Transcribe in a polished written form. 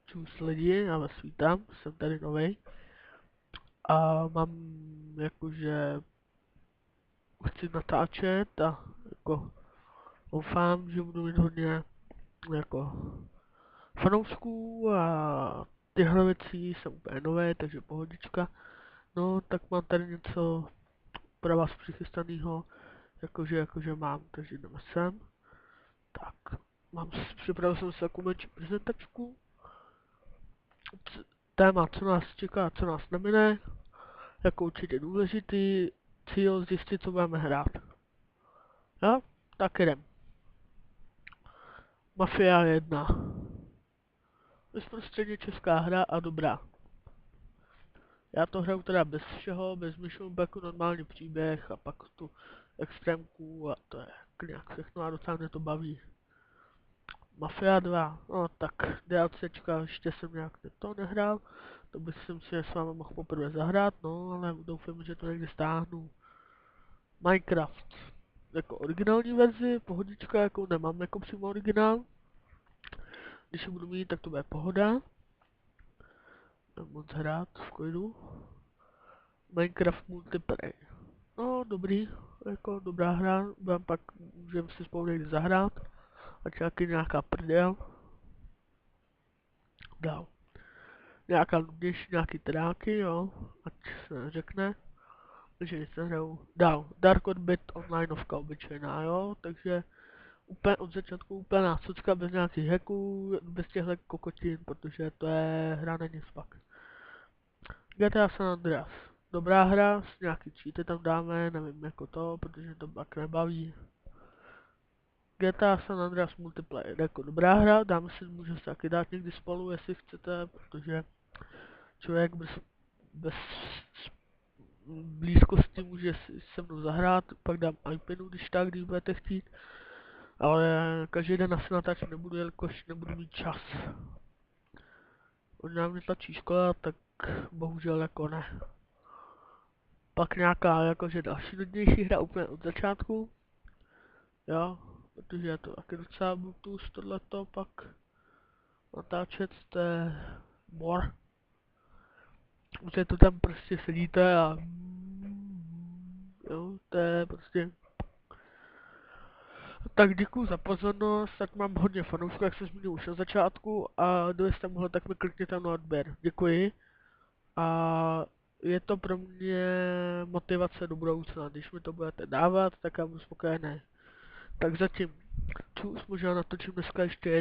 Čus lidi, já vás vítám, jsem tady novej a mám jakože chci natáčet a jako doufám, že budu mít hodně jako fanoušků a tyhle věci jsem úplně nové, takže pohodička. No tak mám tady něco pro vás přichystanýho, jakože mám, takže jdeme sem. Tak, připravil jsem si takovou menší prezentačku. Téma, co nás čeká, co nás nemine, jako určitě důležitý cíl zjistit, co budeme hrát. Jo? Tak jdem. Mafia 1. Bezprostředně česká hra a dobrá. Já to hraju teda bez všeho, bez mission backu, normální příběh a pak tu extrémku a to je nějak všechno a docela mě to baví. Mafia 2, no tak DLCčka ještě jsem nějak to nehrál, to bych si s vámi mohl poprvé zahrát, no ale doufám, že to někdy stáhnu. Minecraft, jako originální verzi, pohodička, jako nemám jako přímo originál. Když ji budu mít, tak to bude pohoda. Mám moc hrát v klidu. Minecraft multiplayer. No, dobrý, jako dobrá hra, budem pak, můžeme si spolu někdy zahrát. Ať taky nějaká prdel. Dál. Nějaká nudnější, nějaký tráky, jo, ať se řekne. Takže nic nehraju. Dál. Dark Orbit onlineovka obyčejná, jo, takže úplně od začátku úplná sucka bez nějakých hacků, bez těchto kokotin, protože to je hra na nic pak. GTA San Andreas. Dobrá hra, s nějaký cheaty tam dáme, nevím jako to, protože to pak nebaví. GTA San Andreas multiplayer, jako dobrá hra, dáme si, můžeme se taky dát někdy spolu, jestli chcete, protože člověk bez blízkosti může si se mnou zahrát, pak dám iPinu, když tak, když budete chtít. Ale každý den asi natáčet nebudu, jelikož nebudu mít čas. Možná mě tlačí škola, tak bohužel jako ne. Pak nějaká jakože další nudnější hra úplně od začátku. Jo, protože je to taky docela Bluetooth tohleto pak natáčet, to je More. Protože to tam prostě sedíte a jo, to je prostě. Tak děkuju za pozornost, tak mám hodně fanoušků, jak jsem zmínil už na začátku a kdo jste mohl, tak mi klikněte na odběr. Děkuji. A je to pro mě motivace do budoucna, když mi to budete dávat, tak já budu spokojený. Tak zatím, čus, možná natočím dneska ještě